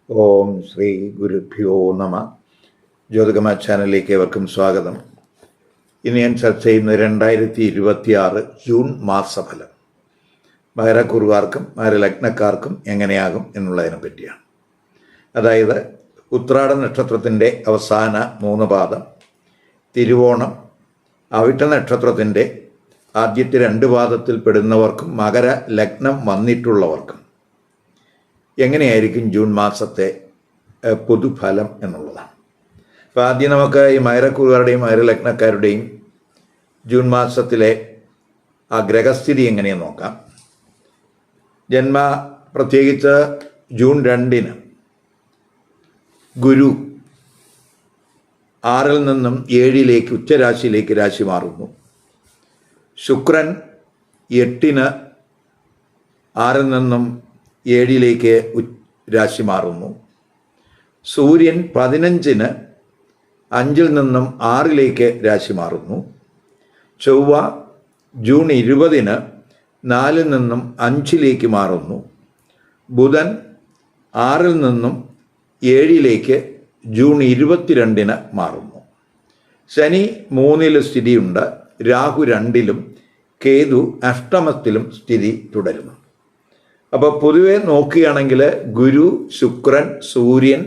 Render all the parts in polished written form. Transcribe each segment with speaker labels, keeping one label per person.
Speaker 1: ഓം ശ്രീ ഗുരുഭ്യോ നമ. ജ്യോതികമ ചാനലിലേക്ക് ഏവർക്കും സ്വാഗതം. ഇന്ന് ഞാൻ ചർച്ച ചെയ്യുന്ന 2026 ജൂൺ മാസഫലം മകരക്കുറുകാർക്കും മകരലഗ്നക്കാർക്കും എങ്ങനെയാകും എന്നുള്ളതിനെ പറ്റിയാണ്. അതായത് ഉത്രാട നക്ഷത്രത്തിൻ്റെ അവസാന 3 പാദം, തിരുവോണം, അവിട്ട നക്ഷത്രത്തിൻ്റെ ആദ്യത്തെ 2 പാദത്തിൽ പെടുന്നവർക്കും മകര ലഗ്നം വന്നിട്ടുള്ളവർക്കും എങ്ങനെയായിരിക്കും ജൂൺ മാസത്തെ പൊതുഫലം എന്നുള്ളതാണ്. അപ്പോൾ ആദ്യം നമുക്ക് ഈ മകരക്കുറുകാരുടെയും മകരലഗ്നക്കാരുടെയും ജൂൺ മാസത്തിലെ ആ ഗ്രഹസ്ഥിതി എങ്ങനെയെന്ന് നോക്കാം. പ്രത്യേകിച്ച് ജൂൺ 2-ന് ഗുരു 6-ൽ നിന്നും 7-ലേക്ക് ഉച്ചരാശിയിലേക്ക് രാശി മാറുന്നു. ശുക്രൻ 8-ന് 6-ൽ നിന്നും 7-ലേക്ക് രാശി മാറുന്നു. സൂര്യൻ 15-ന് 5-ൽ നിന്നും 6-ലേക്ക് രാശി മാറുന്നു. ചൊവ്വ ജൂൺ 20-ന് 4-ൽ നിന്നും 5-ലേക്ക് മാറുന്നു. ബുധൻ 6-ൽ നിന്നും 7-ലേക്ക് ജൂൺ 22-ന് മാറുന്നു. ശനി 3-ൽ സ്ഥിതിയുണ്ട്. രാഹു 2-ലും കേതു അഷ്ടമത്തിലും സ്ഥിതി തുടരുന്നു. അപ്പോൾ പൊതുവെ നോക്കുകയാണെങ്കിൽ ഗുരു, ശുക്രൻ, സൂര്യൻ,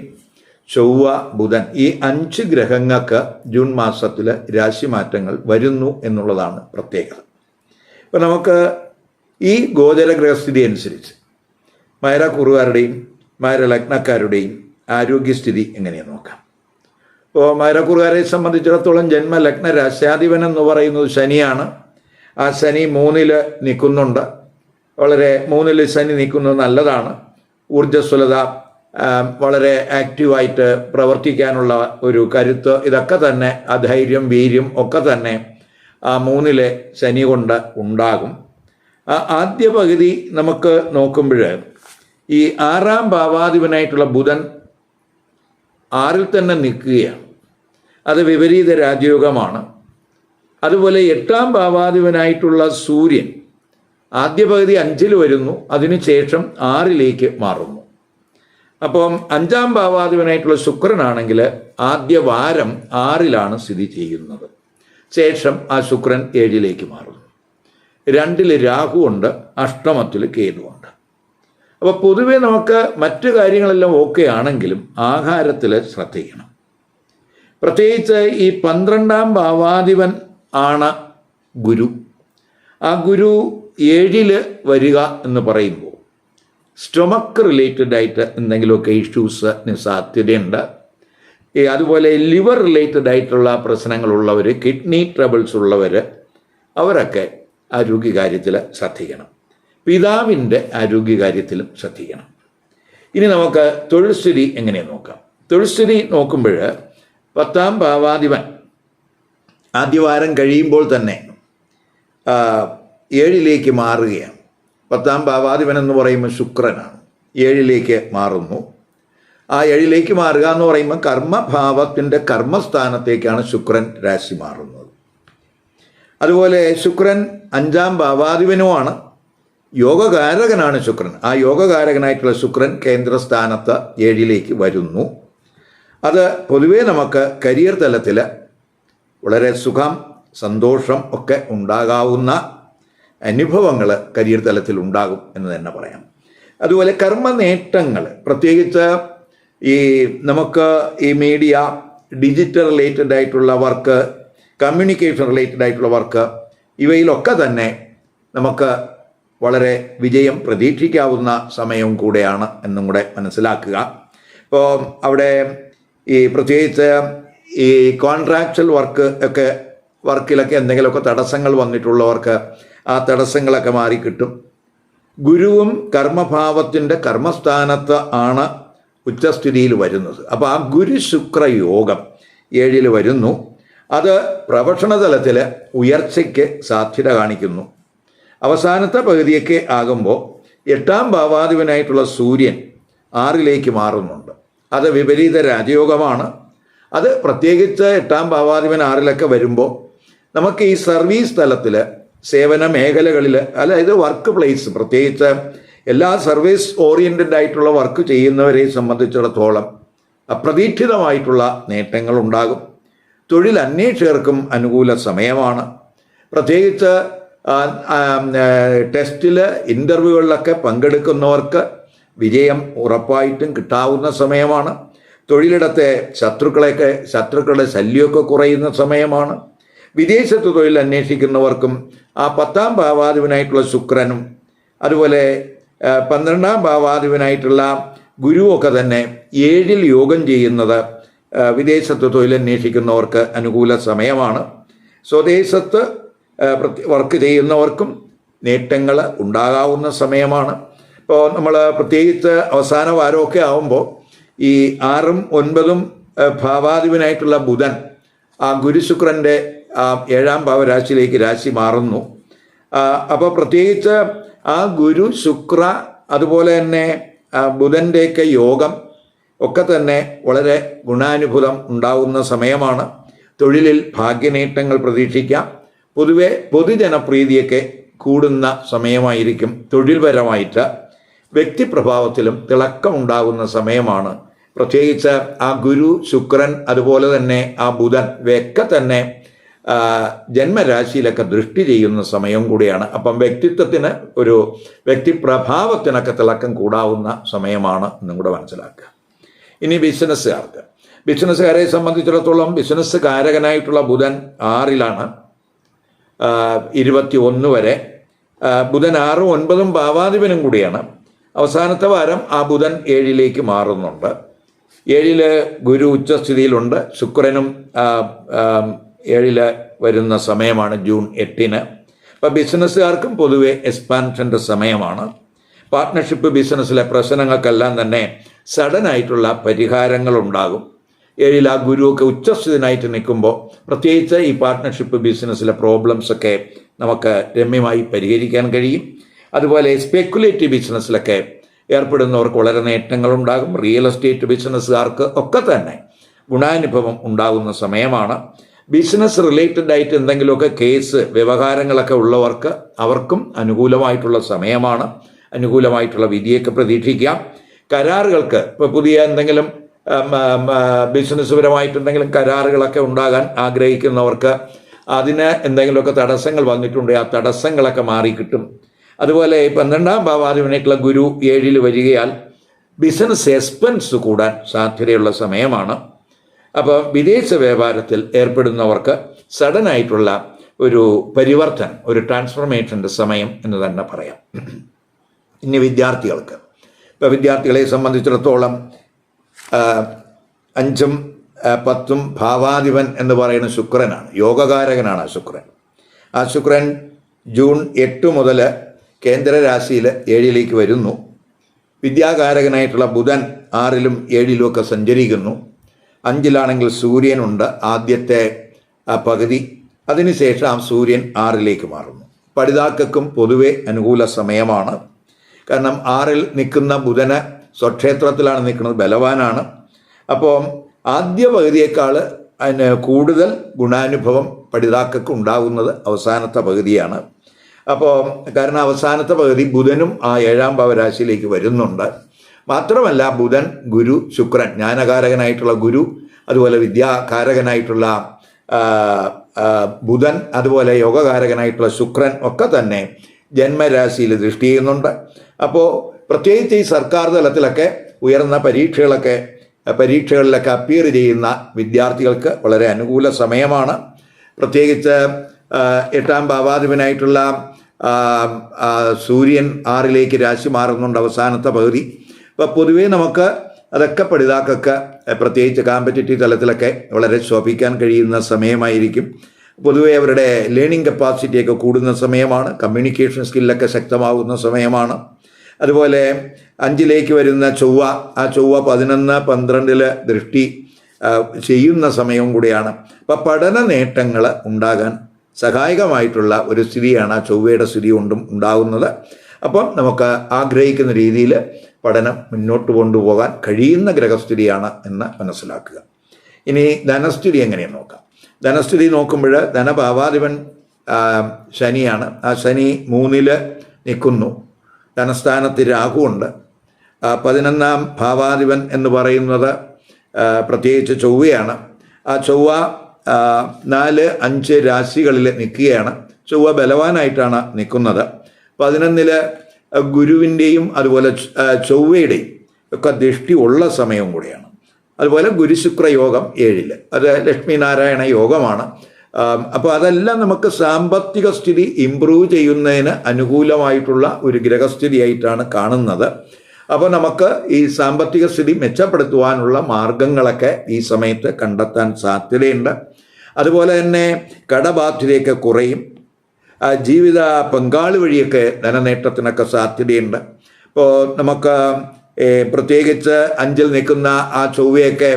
Speaker 1: ചൊവ്വ, ബുധൻ ഈ 5 ഗ്രഹങ്ങൾക്ക് ജൂൺ മാസത്തിൽ രാശിമാറ്റങ്ങൾ വരുന്നു എന്നുള്ളതാണ് പ്രത്യേകത. അപ്പോൾ നമുക്ക് ഈ ഗോചര ഗ്രഹസ്ഥിതി അനുസരിച്ച് മകരക്കുറുകാരുടെയും മകരലഗ്നക്കാരുടെയും ആരോഗ്യസ്ഥിതി എങ്ങനെയെന്ന് നോക്കാം. ഇപ്പോൾ മകരക്കുറുകാരെ സംബന്ധിച്ചിടത്തോളം ജന്മലഗ്ന രാശ്യാധിപൻ എന്ന് പറയുന്നത് ശനിയാണ്. ആ ശനി 3-ൽ നിൽക്കുന്നുണ്ട്. വളരെ 3-ൽ ശനി നിൽക്കുന്നത് നല്ലതാണ്. ഊർജ്ജസ്വലത, വളരെ ആക്റ്റീവായിട്ട് പ്രവർത്തിക്കാനുള്ള ഒരു കരുത്ത്, ഇതൊക്കെ തന്നെ അധൈര്യം, വീര്യം ഒക്കെ തന്നെ ആ 3-ലെ ശനി കൊണ്ട് ഉണ്ടാകും. ആദ്യ പകുതി നമുക്ക് നോക്കുമ്പോൾ ഈ 6-ാം ഭാവാധിപനായിട്ടുള്ള ബുധൻ 6-ൽ തന്നെ നിൽക്കുകയാണ്. അത് വിപരീത രാജയോഗമാണ്. അതുപോലെ 8-ാം ഭാവാധിപനായിട്ടുള്ള സൂര്യൻ ആദ്യ പകുതി 5-ൽ വരുന്നു, അതിനുശേഷം 6-ലേക്ക് മാറുന്നു. അപ്പം 5-ാം ഭാവാധിപനായിട്ടുള്ള ശുക്രനാണെങ്കിൽ ആദ്യ വാരം 6-ലാണ് സ്ഥിതി ചെയ്യുന്നത്. ശേഷം ആ ശുക്രൻ 7-ലേക്ക് മാറുന്നു. 2-ൽ രാഹു ഉണ്ട്, അഷ്ടമത്തിൽ കേതുവുണ്ട്. അപ്പോൾ പൊതുവെ നമുക്ക് മറ്റു കാര്യങ്ങളെല്ലാം ഓക്കെ ആണെങ്കിലും ആഹാരത്തിൽ ശ്രദ്ധിക്കണം. പ്രത്യേകിച്ച് ഈ 12-ാം ഭാവാധിപൻ ആണ് ഗുരു. ആ ഗുരു 7-ൽ വരിക എന്ന് പറയുമ്പോൾ സ്റ്റൊമക്ക് റിലേറ്റഡ് ആയിട്ട് എന്തെങ്കിലുമൊക്കെ ഇഷ്യൂസിന് സാധ്യതയുണ്ട്. അതുപോലെ ലിവർ റിലേറ്റഡ് ആയിട്ടുള്ള പ്രശ്നങ്ങളുള്ളവർ, കിഡ്നി ട്രബിൾസ് ഉള്ളവർ, അവരൊക്കെ ആരോഗ്യകാര്യത്തിൽ ശ്രദ്ധിക്കണം. പിതാവിൻ്റെ ആരോഗ്യകാര്യത്തിലും ശ്രദ്ധിക്കണം. ഇനി നമുക്ക് തൊഴിൽ സ്ഥിതി എങ്ങനെയെന്ന് നോക്കാം. തൊഴിൽ സ്ഥിതി നോക്കുമ്പോൾ 10-ാം ഭാവാധിപൻ ആദ്യവാരം കഴിയുമ്പോൾ തന്നെ 7-ലേക്ക് മാറുകയാണ്. 10-ാം ഭാവാധിപൻ എന്ന് പറയുമ്പോൾ ശുക്രനാണ്. 7-ലേക്ക് മാറുന്നു. ആ 7-ലേക്ക് മാറുക എന്ന് പറയുമ്പോൾ കർമ്മഭാവത്തിൻ്റെ കർമ്മസ്ഥാനത്തേക്കാണ് ശുക്രൻ രാശി മാറുന്നത്. അതുപോലെ ശുക്രൻ 5-ാം ഭാവാധിപനുമാണ്. യോഗകാരകനാണ് ശുക്രൻ. ആ യോഗകാരകനായിട്ടുള്ള ശുക്രൻ കേന്ദ്രസ്ഥാനത്ത് 7-ലേക്ക് വരുന്നു. അത് പൊതുവേ നമുക്ക് കരിയർ തലത്തിൽ വളരെ സുഖം, സന്തോഷം ഒക്കെ ഉണ്ടാകാവുന്ന അനുഭവങ്ങൾ കരിയർ തലത്തിൽ ഉണ്ടാകും എന്ന് തന്നെ പറയാം. അതുപോലെ കർമ്മ നേട്ടങ്ങൾ, പ്രത്യേകിച്ച് ഈ നമുക്ക് ഈ മീഡിയ, ഡിജിറ്റൽ റിലേറ്റഡ് ആയിട്ടുള്ള വർക്ക്, കമ്മ്യൂണിക്കേഷൻ റിലേറ്റഡ് ആയിട്ടുള്ള വർക്ക്, ഇവയിലൊക്കെ തന്നെ നമുക്ക് വളരെ വിജയം പ്രതീക്ഷിക്കാവുന്ന സമയവും കൂടെയാണ് എന്നും കൂടെ മനസ്സിലാക്കുക. ഇപ്പോൾ അവിടെ ഈ പ്രത്യേകിച്ച് ഈ കോൺട്രാക്ച്വൽ വർക്കിലൊക്കെ എന്തെങ്കിലുമൊക്കെ തടസ്സങ്ങൾ വന്നിട്ടുള്ളവർക്ക് ആ തടസ്സങ്ങളൊക്കെ മാറിക്കിട്ടും. ഗുരുവും കർമ്മഭാവത്തിൻ്റെ കർമ്മസ്ഥാനത്ത് ആണ് ഉച്ചസ്ഥിതിയിൽ വരുന്നത്. അപ്പോൾ ആ ഗുരു ശുക്ര യോഗം 7-ൽ വരുന്നു. അത് പ്രൊഫഷണൽ തലത്തിൽ ഉയർച്ചയ്ക്ക് സാധ്യത കാണിക്കുന്നു. അവസാനത്തെ പകുതിയൊക്കെ ആകുമ്പോൾ 8-ാം ഭാവാധിപനായിട്ടുള്ള സൂര്യൻ 6-ലേക്ക് മാറുന്നുണ്ട്. അത് വിപരീത രാജയോഗമാണ്. അത് പ്രത്യേകിച്ച് 8-ാം ഭാവാധിപൻ 6-ലൊക്കെ വരുമ്പോൾ നമുക്ക് ഈ സർവീസ് തലത്തിൽ, സേവന മേഖലകളിൽ, അതായത് വർക്ക് പ്ലേസ്, പ്രത്യേകിച്ച് എല്ലാ സർവീസ് ഓറിയൻറ്റഡ് ആയിട്ടുള്ള വർക്ക് ചെയ്യുന്നവരെ സംബന്ധിച്ചിടത്തോളം അപ്രതീക്ഷിതമായിട്ടുള്ള നേട്ടങ്ങൾ ഉണ്ടാകും. തൊഴിൽ അന്വേഷകർക്കും അനുകൂല സമയമാണ്. പ്രത്യേകിച്ച് ടെസ്റ്റിൽ ഇൻ്റർവ്യൂകളിലൊക്കെ പങ്കെടുക്കുന്നവർക്ക് വിജയം ഉറപ്പായിട്ടും കിട്ടാവുന്ന സമയമാണ്. തൊഴിലിടത്തെ ശത്രുക്കളുടെ ശല്യമൊക്കെ കുറയുന്ന സമയമാണ്. വിദേശത്ത് തൊഴിൽ അന്വേഷിക്കുന്നവർക്കും ആ 10ാം ഭാവാധിപനായിട്ടുള്ള ശുക്രനും അതുപോലെ 12ാം ഭാവാധിപനായിട്ടുള്ള ഗുരുവൊക്കെ തന്നെ 7-ൽ യോഗം ചെയ്യുന്നത് വിദേശത്ത് തൊഴിലന്വേഷിക്കുന്നവർക്ക് അനുകൂല സമയമാണ്. സ്വദേശത്ത് വർക്ക് ചെയ്യുന്നവർക്കും നേട്ടങ്ങൾ ഉണ്ടാകാവുന്ന സമയമാണ്. ഇപ്പോൾ നമ്മൾ പ്രത്യേകിച്ച് അവസാന വാരമൊക്കെ ആവുമ്പോൾ ഈ 6ഉം 9ഉം ഭാവാധിപനായിട്ടുള്ള ബുധൻ ആ ഗുരുശുക്രൻ്റെ 7ാം ഭാവരാശിയിലേക്ക് രാശി മാറുന്നു. അപ്പോൾ പ്രത്യേകിച്ച് ആ ഗുരു ശുക്ര അതുപോലെ തന്നെ ബുധൻ്റെയൊക്കെ യോഗം ഒക്കെ തന്നെ വളരെ ഗുണാനുഭൂതം ഉണ്ടാവുന്ന സമയമാണ്. തൊഴിലിൽ ഭാഗ്യനേട്ടങ്ങൾ പ്രതീക്ഷിക്കാം. പൊതുവെ പൊതുജനപ്രീതിയൊക്കെ കൂടുന്ന സമയമായിരിക്കും. തൊഴിൽപരമായിട്ട് വ്യക്തിപ്രഭാവത്തിലും തിളക്കമുണ്ടാകുന്ന സമയമാണ്. പ്രത്യേകിച്ച് ആ ഗുരു ശുക്രൻ അതുപോലെ തന്നെ ആ ബുധൻ ഇവയൊക്കെ തന്നെ ജന്മരാശിയിലൊക്കെ ദൃഷ്ടി ചെയ്യുന്ന സമയം കൂടിയാണ്. അപ്പം വ്യക്തിത്വത്തിന് ഒരു വ്യക്തിപ്രഭാവത്തിനൊക്കെ തിളക്കം കൂടാവുന്ന സമയമാണ് എന്നും കൂടെ മനസ്സിലാക്കുക. ഇനി ബിസിനസ്സുകാരെ സംബന്ധിച്ചിടത്തോളം ബിസിനസ് കാരകനായിട്ടുള്ള ബുധൻ 6-ലാണ് 21 വരെ. ബുധൻ 6ഉം 9ഉം ഭാവാധിപനും കൂടിയാണ്. അവസാനത്തെ വാരം ആ ബുധൻ 7-ലേക്ക് മാറുന്നുണ്ട്. 7-ൽ ഗുരു ഉച്ചസ്ഥിതിയിലുണ്ട്. ശുക്രനും 7-ൽ വരുന്ന സമയമാണ് ജൂൺ 8-ന്. അപ്പോൾ ബിസിനസ്സുകാർക്കും പൊതുവെ എക്സ്പാൻഷൻ്റെ സമയമാണ്. പാർട്ട്ണർഷിപ്പ് ബിസിനസ്സിലെ പ്രശ്നങ്ങൾക്കെല്ലാം തന്നെ സഡനായിട്ടുള്ള പരിഹാരങ്ങളുണ്ടാകും. 7-ൽ ആ ഗുരുവൊക്കെ ഉച്ചസ്ഥിതനായിട്ട് നിൽക്കുമ്പോൾ പ്രത്യേകിച്ച് ഈ പാർട്ട്ണർഷിപ്പ് ബിസിനസ്സിലെ പ്രോബ്ലംസൊക്കെ നമുക്ക് രമ്യമായി പരിഹരിക്കാൻ കഴിയും. അതുപോലെ സ്പെക്കുലേറ്റീവ് ബിസിനസ്സിലൊക്കെ ഏർപ്പെടുന്നവർക്ക് വളരെ നേട്ടങ്ങളുണ്ടാകും. റിയൽ എസ്റ്റേറ്റ് ബിസിനസ്സുകാർക്ക് ഒക്കെ തന്നെ ഗുണാനുഭവം ഉണ്ടാകുന്ന സമയമാണ്. ബിസിനസ് റിലേറ്റഡ് ആയിട്ട് എന്തെങ്കിലുമൊക്കെ കേസ് വ്യവഹാരങ്ങളൊക്കെ ഉള്ളവർക്ക് അവർക്കും അനുകൂലമായിട്ടുള്ള സമയമാണ്. അനുകൂലമായിട്ടുള്ള വിധിയൊക്കെ പ്രതീക്ഷിക്കാം. കരാറുകൾക്ക് ഇപ്പോൾ പുതിയ എന്തെങ്കിലും ബിസിനസ് പരമായിട്ട് എന്തെങ്കിലും കരാറുകളൊക്കെ ഉണ്ടാകാൻ ആഗ്രഹിക്കുന്നവർക്ക് അതിന് എന്തെങ്കിലുമൊക്കെ തടസ്സങ്ങൾ വന്നിട്ടുണ്ടെങ്കിൽ ആ തടസ്സങ്ങളൊക്കെ മാറിക്കിട്ടും. അതുപോലെ 12ാം ഭാവാധിപനായിട്ടുള്ള ഗുരു 7-ൽ വരികയാൽ ബിസിനസ് എക്സ്പെൻസ് കൂടാൻ സാധ്യതയുള്ള സമയമാണ്. അപ്പോൾ വിദേശ വ്യാപാരത്തിൽ ഏർപ്പെടുന്നവർക്ക് സഡനായിട്ടുള്ള ഒരു പരിവർത്തനം, ഒരു ട്രാൻസ്ഫോർമേഷൻ്റെ സമയം എന്ന് തന്നെ പറയാം. ഇനി ഇപ്പോൾ വിദ്യാർത്ഥികളെ സംബന്ധിച്ചിടത്തോളം 5ഉം 10ഉം ഭാവാധിപൻ എന്ന് പറയുന്ന ശുക്രനാണ്. യോഗകാരകനാണ് ശുക്രൻ. ആ ശുക്രൻ ജൂൺ 8 മുതൽ കേന്ദ്രരാശിയിൽ 7-ലേക്ക് വരുന്നു. വിദ്യാകാരകനായിട്ടുള്ള ബുധൻ 6-ലും 7-ലും ഒക്കെ സഞ്ചരിക്കുന്നു. 5-ലാണെങ്കിൽ സൂര്യനുണ്ട് ആദ്യത്തെ പകുതി. അതിനുശേഷം ആ സൂര്യൻ 6-ലേക്ക് മാറുന്നു. പഠിതാക്കൾക്കും പൊതുവെ അനുകൂല സമയമാണ്. കാരണം 6-ൽ നിൽക്കുന്ന ബുധന് സ്വക്ഷേത്രത്തിലാണ് നിൽക്കുന്നത്, ബലവാനാണ്. അപ്പോൾ ആദ്യ പകുതിയേക്കാൾ അതിന് കൂടുതൽ ഗുണാനുഭവം പഠിതാക്കൾക്ക് ഉണ്ടാകുന്നത് അവസാനത്തെ പകുതിയാണ്. അപ്പോൾ കാരണം അവസാനത്തെ പകുതി ബുധനും ആ 7ാം ഭാവരാശിയിലേക്ക് വരുന്നുണ്ട്. മാത്രമല്ല ബുധൻ ഗുരു ശുക്രൻ ജ്ഞാനകാരകനായിട്ടുള്ള ഗുരു അതുപോലെ വിദ്യാകാരകനായിട്ടുള്ള ബുധൻ അതുപോലെ യോഗകാരകനായിട്ടുള്ള ശുക്രൻ ഒക്കെ തന്നെ ജന്മരാശിയിൽ ദൃഷ്ടി ചെയ്യുന്നുണ്ട്. അപ്പോൾ പ്രത്യേകിച്ച് ഈ സർക്കാർ തലത്തിലൊക്കെ ഉയർന്ന പരീക്ഷകളിലൊക്കെ അപ്പിയർ ചെയ്യുന്ന വിദ്യാർത്ഥികൾക്ക് വളരെ അനുകൂല സമയമാണ്. പ്രത്യേകിച്ച് 8ാം ഭാവാധിപനായിട്ടുള്ള സൂര്യൻ 6-ലേക്ക് രാശി മാറുന്നുണ്ട് അവസാനത്തെ പകുതി. അപ്പോൾ പൊതുവേ നമുക്ക് അതൊക്കെ പഠിതാക്കൾക്ക് പ്രത്യേകിച്ച് കോമ്പറ്റിറ്റീവ് തലത്തിലൊക്കെ വളരെ ശോഭിക്കാൻ കഴിയുന്ന സമയമായിരിക്കും. പൊതുവേ അവരുടെ ലേണിംഗ് കപ്പാസിറ്റിയൊക്കെ കൂടുന്ന സമയമാണ്. കമ്മ്യൂണിക്കേഷൻ സ്കില്ലൊക്കെ ശക്തമാകുന്ന സമയമാണ്. അതുപോലെ 5-ലേക്ക് വരുന്ന ചൊവ്വ, ആ ചൊവ്വ 11, 12 ദൃഷ്ടി ചെയ്യുന്ന സമയവും കൂടിയാണ്. അപ്പോൾ പഠന നേട്ടങ്ങൾ ഉണ്ടാകാൻ സഹായകമായിട്ടുള്ള ഒരു സ്ഥിതിയാണ് ആ ചൊവ്വയുടെ സ്ഥിതി കൊണ്ടും ഉണ്ടാകുന്നത്. അപ്പം നമുക്ക് ആഗ്രഹിക്കുന്ന രീതിയിൽ പഠനം മുന്നോട്ട് കൊണ്ടുപോകാൻ കഴിയുന്ന ഗ്രഹസ്ഥിതിയാണ് എന്ന് മനസ്സിലാക്കുക. ഇനി ധനസ്ഥിതി എങ്ങനെയെന്ന് നോക്കാം. ധനസ്ഥിതി നോക്കുമ്പോൾ ധനഭാവാധിപൻ ശനിയാണ്. ആ ശനി 3-ൽ നിൽക്കുന്നു. ധനസ്ഥാനത്ത് രാഹുവുണ്ട്. 11ാം ഭാവാധിപൻ എന്ന് പറയുന്നത് പ്രത്യേകിച്ച് ചൊവ്വയാണ്. ആ ചൊവ്വ 4, 5 രാശികളിൽ നിൽക്കുകയാണ്. ചൊവ്വ ബലവാനായിട്ടാണ് നിൽക്കുന്നത്. 11 ഗുരുവിൻ്റെയും അതുപോലെ ചൊവ്വയുടെയും ഒക്കെ ദൃഷ്ടി ഉള്ള സമയവും കൂടിയാണ്. അതുപോലെ ഗുരുശുക്ര യോഗം 7, അത് ലക്ഷ്മീനാരായണ യോഗമാണ്. അപ്പോൾ അതെല്ലാം നമുക്ക് സാമ്പത്തിക സ്ഥിതി ഇമ്പ്രൂവ് ചെയ്യുന്നതിന് അനുകൂലമായിട്ടുള്ള ഒരു ഗ്രഹസ്ഥിതിയായിട്ടാണ് കാണുന്നത്. അപ്പോൾ നമുക്ക് ഈ സാമ്പത്തിക സ്ഥിതി മെച്ചപ്പെടുത്തുവാനുള്ള മാർഗങ്ങളൊക്കെ ഈ സമയത്ത് കണ്ടെത്താൻ സാധ്യതയുണ്ട്. അതുപോലെ തന്നെ കടബാധ്യതയൊക്കെ കുറയും. ജീവിത പങ്കാളി വഴിയൊക്കെ ധനനേട്ടത്തിനൊക്കെ സാധ്യതയുണ്ട്. ഇപ്പോൾ നമുക്ക് പ്രത്യേകിച്ച് 5ൽ നിൽക്കുന്ന ആ ചൊവ്വയൊക്കെ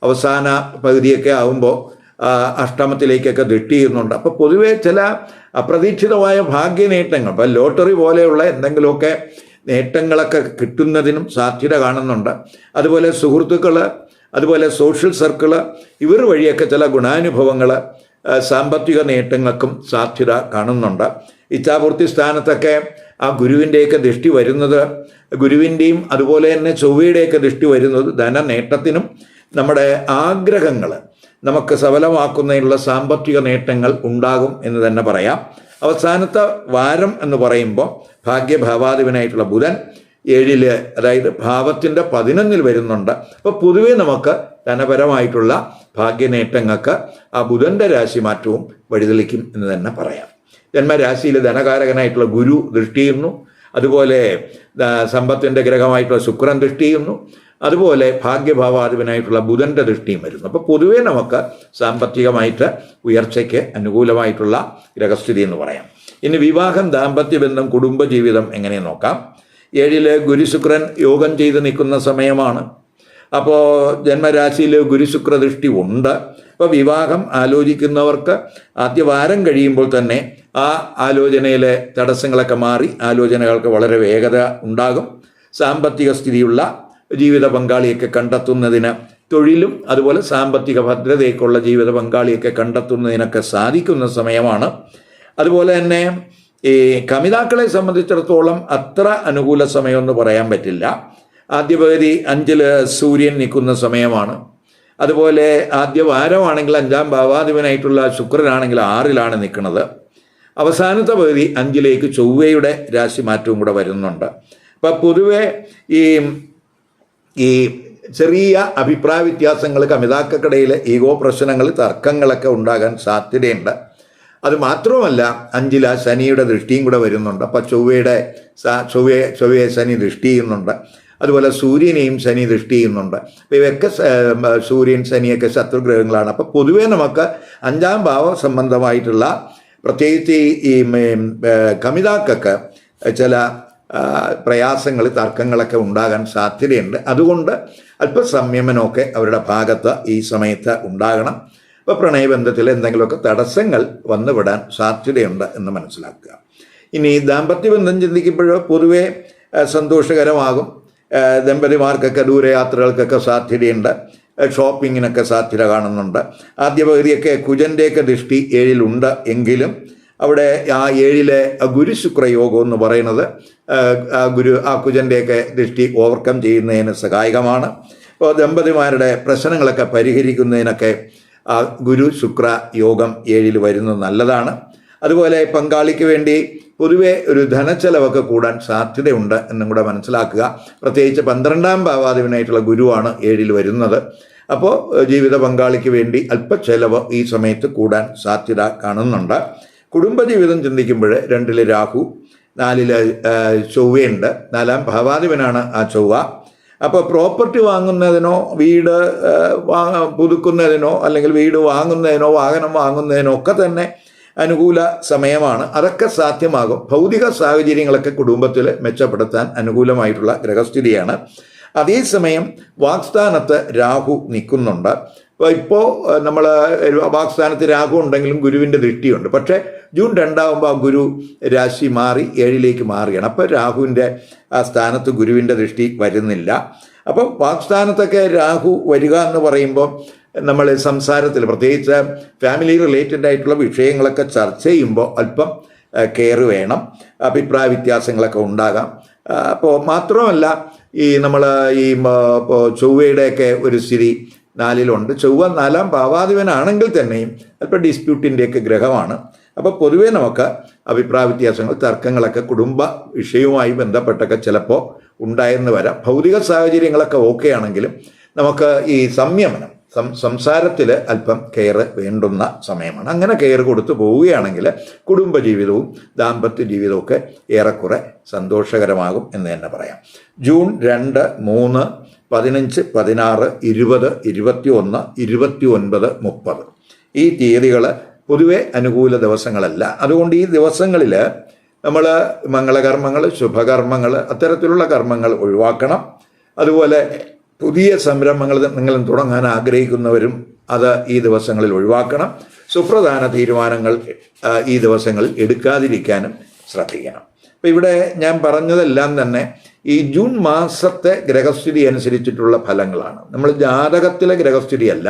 Speaker 1: അവസാന പകുതിയൊക്കെ ആകുമ്പോൾ അഷ്ടമത്തിലേക്കൊക്കെ ദൃഷ്ടി ചെയ്യുന്നുണ്ട്. അപ്പോൾ പൊതുവേ ചില അപ്രതീക്ഷിതമായ ഭാഗ്യനേട്ടങ്ങൾ, ഇപ്പോൾ ലോട്ടറി പോലെയുള്ള എന്തെങ്കിലുമൊക്കെ നേട്ടങ്ങളൊക്കെ കിട്ടുന്നതിനും സാധ്യത കാണുന്നുണ്ട്. അതുപോലെ സുഹൃത്തുക്കൾ, അതുപോലെ സോഷ്യൽ സർക്കിള്, ഇവർ വഴിയൊക്കെ ചില ഗുണാനുഭവങ്ങൾ, സാമ്പത്തിക നേട്ടങ്ങൾക്കും സാധ്യത കാണുന്നുണ്ട്. ഇച്ഛാപൂർത്തി സ്ഥാനത്തൊക്കെ ആ ഗുരുവിൻ്റെയൊക്കെ ദൃഷ്ടി വരുന്നത്, ഗുരുവിൻ്റെയും അതുപോലെ തന്നെ ചൊവ്വയുടെയൊക്കെ ദൃഷ്ടി വരുന്നത് ധനനേട്ടത്തിനും നമ്മുടെ ആഗ്രഹങ്ങൾ നമുക്ക് സഫലമാക്കുന്നതിനുള്ള സാമ്പത്തിക നേട്ടങ്ങൾ ഉണ്ടാകും എന്ന് തന്നെ പറയാം. അവസാനത്തെ വാരം എന്ന് പറയുമ്പോൾ ഭാഗ്യഭാവാധിപനായിട്ടുള്ള ബുധൻ 7, അതായത് ഭാവത്തിൻ്റെ 11 വരുന്നുണ്ട്. അപ്പോൾ പൊതുവേ നമുക്ക് ധനപരമായിട്ടുള്ള ഭാഗ്യനേട്ടങ്ങൾക്ക് ആ ബുധൻ്റെ രാശി മാറ്റവും വഴിതെളിക്കും എന്ന് തന്നെ പറയാം. ജന്മരാശിയിൽ ധനകാരകനായിട്ടുള്ള ഗുരു ദൃഷ്ടി ചെയ്യുന്നു. അതുപോലെ സമ്പത്തിൻ്റെ ഗ്രഹമായിട്ടുള്ള ശുക്രൻ ദൃഷ്ടി ചെയ്യുന്നു. അതുപോലെ ഭാഗ്യഭാവാധിപനായിട്ടുള്ള ബുധൻ്റെ ദൃഷ്ടിയും വരുന്നു. അപ്പോൾ പൊതുവേ നമുക്ക് സാമ്പത്തികമായിട്ട് ഉയർച്ചയ്ക്ക് അനുകൂലമായിട്ടുള്ള ഗ്രഹസ്ഥിതി എന്ന് പറയാം. ഇനി വിവാഹം, ദാമ്പത്യബന്ധം, കുടുംബജീവിതം എങ്ങനെ നോക്കാം. 7 ഗുരുശുക്രൻ യോഗം ചെയ്ത് നിൽക്കുന്ന സമയമാണ്. അപ്പോൾ ജന്മരാശിയിൽ ഗുരുശുക്ര ദൃഷ്ടി ഉണ്ട്. അപ്പോൾ വിവാഹം ആലോചിക്കുന്നവർക്ക് ആദ്യ വാരം കഴിയുമ്പോൾ തന്നെ ആ ആലോചനയിലെ തടസ്സങ്ങളൊക്കെ മാറി ആലോചനകൾക്ക് വളരെ വേഗത ഉണ്ടാകും. സാമ്പത്തിക സ്ഥിതിയുള്ള ജീവിത പങ്കാളിയൊക്കെ കണ്ടെത്തുന്നതിന്, തൊഴിലും അതുപോലെ സാമ്പത്തിക ഭദ്രതയ്ക്കുള്ള ജീവിത പങ്കാളിയൊക്കെ കണ്ടെത്തുന്നതിനൊക്കെ സാധിക്കുന്ന സമയമാണ്. അതുപോലെ തന്നെ ഈ കമിതാക്കളെ സംബന്ധിച്ചിടത്തോളം അത്ര അനുകൂല സമയമെന്ന് പറയാൻ പറ്റില്ല. ആദ്യ പകുതി 5ൽ സൂര്യൻ നിൽക്കുന്ന സമയമാണ്. അതുപോലെ ആദ്യ വാരമാണെങ്കിൽ 5ാം ഭാവാധിപനായിട്ടുള്ള ശുക്രനാണെങ്കിൽ 6ലാണ് നിൽക്കുന്നത്. അവസാനത്തെ പകുതി 5ലേക്ക് ചൊവ്വയുടെ രാശി മാറ്റവും കൂടെ വരുന്നുണ്ട്. അപ്പം പൊതുവെ ഈ ചെറിയ അഭിപ്രായ വ്യത്യാസങ്ങൾ, കമിതാക്കൾക്കിടയിൽ ഈഗോ പ്രശ്നങ്ങൾ, തർക്കങ്ങളൊക്കെ ഉണ്ടാകാൻ സാധ്യതയുണ്ട്. അത് മാത്രവുമല്ല 5ൽ ശനിയുടെ ദൃഷ്ടിയും കൂടെ വരുന്നുണ്ട്. അപ്പം ചൊവ്വയെ ശനി ദൃഷ്ടി ചെയ്യുന്നുണ്ട്. അതുപോലെ സൂര്യനെയും ശനി ദൃഷ്ടി ചെയ്യുന്നുണ്ട്. അപ്പോൾ ഇവയൊക്കെ സൂര്യൻ, ശനിയൊക്കെ ശത്രുഗ്രഹങ്ങളാണ്. അപ്പോൾ പൊതുവേ നമുക്ക് 5ാം ഭാവ സംബന്ധമായിട്ടുള്ള പ്രത്യേകിച്ച് ഈ കമിതാക്കൾക്ക് ചില പ്രയാസങ്ങൾ, തർക്കങ്ങളൊക്കെ ഉണ്ടാകാൻ സാധ്യതയുണ്ട്. അതുകൊണ്ട് അല്പസംയമനമൊക്കെ അവരുടെ ഭാഗത്ത് ഈ സമയത്ത് ഉണ്ടാകണം. അപ്പോൾ പ്രണയബന്ധത്തിൽ എന്തെങ്കിലുമൊക്കെ തടസ്സങ്ങൾ വന്നുവിടാൻ സാധ്യതയുണ്ട് എന്ന് മനസ്സിലാക്കുക. ഇനി ദാമ്പത്യബന്ധം ചിന്തിക്കുമ്പോൾ പൊതുവെ സന്തോഷകരമാകും. ദമ്പതിമാർക്കൊക്കെ ദൂരയാത്രകൾക്കൊക്കെ സാധ്യതയുണ്ട്. ഷോപ്പിങ്ങിനൊക്കെ സാധ്യത കാണുന്നുണ്ട്. ആദ്യ പകുതിയൊക്കെ കുജൻ്റെയൊക്കെ ദൃഷ്ടി 7ലുണ്ട് എങ്കിലും അവിടെ ആ 7ലെ ഗുരുശുക്ര യോഗം എന്ന് പറയുന്നത് ആ കുജൻ്റെയൊക്കെ ദൃഷ്ടി ഓവർകം ചെയ്യുന്നതിന് സഹായകമാണ്. അപ്പോൾ ദമ്പതിമാരുടെ പ്രശ്നങ്ങളൊക്കെ പരിഹരിക്കുന്നതിനൊക്കെ ആ ഗുരു ശുക്ര യോഗം 7ൽ വരുന്നത് നല്ലതാണ്. അതുപോലെ പങ്കാളിക്ക് വേണ്ടി പൊതുവെ ഒരു ധനച്ചെലവൊക്കെ കൂടാൻ സാധ്യതയുണ്ട് എന്നും കൂടെ മനസ്സിലാക്കുക. പ്രത്യേകിച്ച് 12ാം ഭാവാധിപനായിട്ടുള്ള ഗുരുവാണ് 7ൽ വരുന്നത്. അപ്പോൾ ജീവിത പങ്കാളിക്ക് വേണ്ടി അല്പച്ചെലവ് ഈ സമയത്ത് കൂടാൻ സാധ്യത കാണുന്നുണ്ട്. കുടുംബജീവിതം ചിന്തിക്കുമ്പോൾ 2ൽ രാഹു, 4ൽ ചൊവ്വയുണ്ട്. 4ാം ഭാവാധിപനാണ് ആ ചൊവ്വ. അപ്പോൾ പ്രോപ്പർട്ടി വാങ്ങുന്നതിനോ വീട് പുതുക്കുന്നതിനോ അല്ലെങ്കിൽ വീട് വാങ്ങുന്നതിനോ വാഹനം വാങ്ങുന്നതിനോ ഒക്കെ തന്നെ അനുകൂല സമയമാണ്. അതൊക്കെ സാധ്യമാകും. ഭൗതിക സാഹചര്യങ്ങളൊക്കെ കുടുംബത്തിൽ മെച്ചപ്പെടുത്താൻ അനുകൂലമായിട്ടുള്ള ഗ്രഹസ്ഥിതിയാണ്. അതേസമയം വാക്സ്ഥാനത്ത് രാഹു നിൽക്കുന്നുണ്ട്. ഇപ്പോൾ നമ്മൾ വാക്സ്ഥാനത്ത് രാഹു ഉണ്ടെങ്കിലും ഗുരുവിൻ്റെ ദൃഷ്ടിയുണ്ട്. പക്ഷേ ജൂൺ 2 ആ ഗുരു രാശി മാറി 7ലേക്ക് മാറുകയാണ്. അപ്പോൾ രാഹുവിൻ്റെ ആ സ്ഥാനത്ത് ഗുരുവിൻ്റെ ദൃഷ്ടി വരുന്നില്ല. അപ്പം വാക്സ്ഥാനത്തൊക്കെ രാഹു വരിക എന്ന് പറയുമ്പോൾ നമ്മൾ സംസാരത്തിൽ പ്രത്യേകിച്ച് ഫാമിലി റിലേറ്റഡ് ആയിട്ടുള്ള വിഷയങ്ങളൊക്കെ ചർച്ച ചെയ്യുമ്പോൾ അല്പം കെയർ വേണം. അഭിപ്രായ വ്യത്യാസങ്ങളൊക്കെ ഉണ്ടാകാം. അപ്പോൾ മാത്രമല്ല ഈ നമ്മൾ ഈ ചൊവ്വയുടെയൊക്കെ ഒരു സ്ഥിതി 4-ലുണ്ട്. ചൊവ്വ 4-ാം ഭാവാധിപനാണെങ്കിൽ തന്നെയും അല്പം ഡിസ്പ്യൂട്ടിൻ്റെയൊക്കെ ഗ്രഹമാണ്. അപ്പോൾ പൊതുവേ നമുക്ക് അഭിപ്രായ വ്യത്യാസങ്ങൾ, തർക്കങ്ങളൊക്കെ കുടുംബ വിഷയവുമായി ബന്ധപ്പെട്ടൊക്കെ ചിലപ്പോൾ ഉണ്ടായെന്ന് വരാം. ഭൗതിക സാഹചര്യങ്ങളൊക്കെ ഓക്കെ ആണെങ്കിലും നമുക്ക് ഈ സംയമനം, സംസാരത്തിൽ അല്പം കെയർ വേണ്ടുന്ന സമയമാണ്. അങ്ങനെ കെയർ കൊടുത്തു പോവുകയാണെങ്കിൽ കുടുംബജീവിതവും ദാമ്പത്യ ജീവിതവും ഒക്കെ ഏറെക്കുറെ സന്തോഷകരമാകും എന്ന് തന്നെ പറയാം. ജൂൺ 2, 3, 15, 16, 20, 21, 29, 30 ഈ തീയതികൾ പൊതുവെ അനുകൂല ദിവസങ്ങളല്ല. അതുകൊണ്ട് ഈ ദിവസങ്ങളിൽ നമ്മൾ മംഗളകർമ്മങ്ങൾ, ശുഭകർമ്മങ്ങൾ, അത്തരത്തിലുള്ള കർമ്മങ്ങൾ ഒഴിവാക്കണം. അതുപോലെ പുതിയ സംരംഭങ്ങൾ നിങ്ങൾ തുടങ്ങാൻ ആഗ്രഹിക്കുന്നവരും അത് ഈ ദിവസങ്ങളിൽ ഒഴിവാക്കണം. സുപ്രധാന തീരുമാനങ്ങൾ ഈ ദിവസങ്ങളിൽ എടുക്കാതിരിക്കാനും ശ്രദ്ധിക്കണം. അപ്പോൾ ഇവിടെ ഞാൻ പറഞ്ഞതെല്ലാം തന്നെ ഈ ജൂൺ മാസത്തെ ഗ്രഹസ്ഥിതി അനുസരിച്ചിട്ടുള്ള ഫലങ്ങളാണ്. നമ്മൾ ജാതകത്തിലെ ഗ്രഹസ്ഥിതിയല്ല.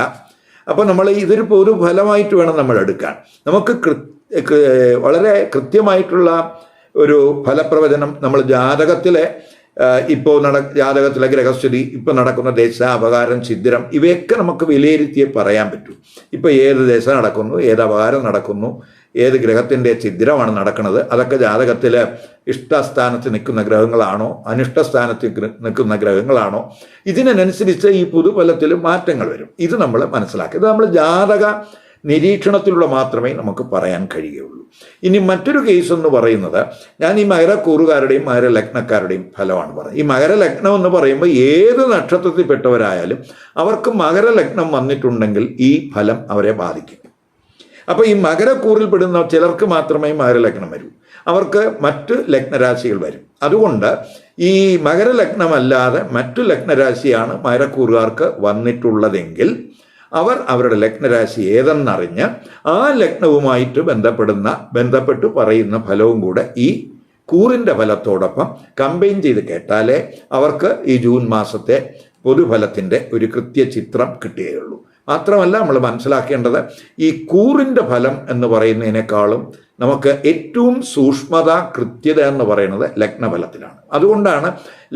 Speaker 1: അപ്പോൾ നമ്മൾ ഇതൊരു പൊതു ഫലമായിട്ട് വേണം നമ്മൾ എടുക്കാൻ. നമുക്ക് വളരെ കൃത്യമായിട്ടുള്ള ഒരു ഫലപ്രവചനം നമ്മൾ ജാതകത്തിലെ ജാതകത്തിലെ ഗ്രഹസ്ഥിതി, ഇപ്പോൾ നടക്കുന്ന ദശ, അപകാരം, ഛിദ്രം ഇവയൊക്കെ നമുക്ക് വിലയിരുത്തിയേ പറയാൻ പറ്റൂ. ഇപ്പോൾ ഏത് ദശ നടക്കുന്നു, ഏത് അപകാരം നടക്കുന്നു, ഏത് ഗ്രഹത്തിൻ്റെ ഛിദ്രമാണ് നടക്കുന്നത്, അതൊക്കെ ജാതകത്തിൽ ഇഷ്ടസ്ഥാനത്ത് നിൽക്കുന്ന ഗ്രഹങ്ങളാണോ അനിഷ്ടസ്ഥാനത്ത് നിൽക്കുന്ന ഗ്രഹങ്ങളാണോ, ഇതിനനുസരിച്ച് ഈ പുതുഫലത്തിൽ മാറ്റങ്ങൾ വരും. ഇത് നമ്മൾ മനസ്സിലാക്കുക. ഇത് നമ്മൾ ജാതക നിരീക്ഷണത്തിലൂടെ മാത്രമേ നമുക്ക് പറയാൻ കഴിയുകയുള്ളൂ. ഇനി മറ്റൊരു കേസ് എന്ന് പറയുന്നത്, ഞാൻ ഈ മകരക്കൂറുകാരുടെയും മകരലഗ്നക്കാരുടെയും ഫലമാണ് പറയുന്നത്. ഈ മകരലഗ്നം എന്ന് പറയുമ്പോൾ ഏത് നക്ഷത്രത്തിൽപ്പെട്ടവരായാലും അവർക്ക് മകരലഗ്നം വന്നിട്ടുണ്ടെങ്കിൽ ഈ ഫലം അവരെ ബാധിക്കും. അപ്പോൾ ഈ മകരക്കൂറിൽപ്പെടുന്ന ചിലർക്ക് മാത്രമേ മകരലഗ്നം വരൂ, അവർക്ക് മറ്റ് ലഗ്നരാശികൾ വരും. അതുകൊണ്ട് ഈ മകരലഗ്നമല്ലാതെ മറ്റു ലഗ്നരാശിയാണ് മകരക്കൂറുകാർക്ക് വന്നിട്ടുള്ളതെങ്കിൽ അവർ അവരുടെ ലഗ്നരാശി ഏതെന്നറിഞ്ഞ് ആ ലഗ്നവുമായിട്ട് ബന്ധപ്പെട്ട് പറയുന്ന ഫലവും കൂടെ ഈ കൂറിൻ്റെ ഫലത്തോടൊപ്പം കമ്പൈൻ ചെയ്ത് കേട്ടാലേ അവർക്ക് ഈ ജൂൺ മാസത്തെ പൊതുഫലത്തിൻ്റെ ഒരു കൃത്യചിത്രം കിട്ടുകയുള്ളൂ. മാത്രമല്ല നമ്മൾ മനസ്സിലാക്കേണ്ടത്, ഈ കൂറിൻ്റെ ഫലം എന്ന് പറയുന്നതിനേക്കാളും നമുക്ക് ഏറ്റവും സൂക്ഷ്മത, കൃത്യത എന്ന് പറയുന്നത് ലഗ്നഫലത്തിലാണ്. അതുകൊണ്ടാണ്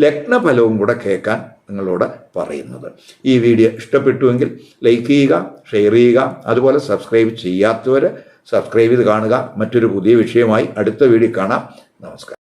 Speaker 1: ലഗ്നഫലവും കൂടെ കേൾക്കാൻ നിങ്ങളോട് പറയുന്നത്. ഈ വീഡിയോ ഇഷ്ടപ്പെട്ടുവെങ്കിൽ ലൈക്ക് ചെയ്യുക, ഷെയർ ചെയ്യുക. അതുപോലെ സബ്സ്ക്രൈബ് ചെയ്യാത്തവർ സബ്സ്ക്രൈബ് ചെയ്ത് കാണുക. മറ്റൊരു പുതിയ വിഷയമായി അടുത്ത വീഡിയോ കാണാം. നമസ്കാരം.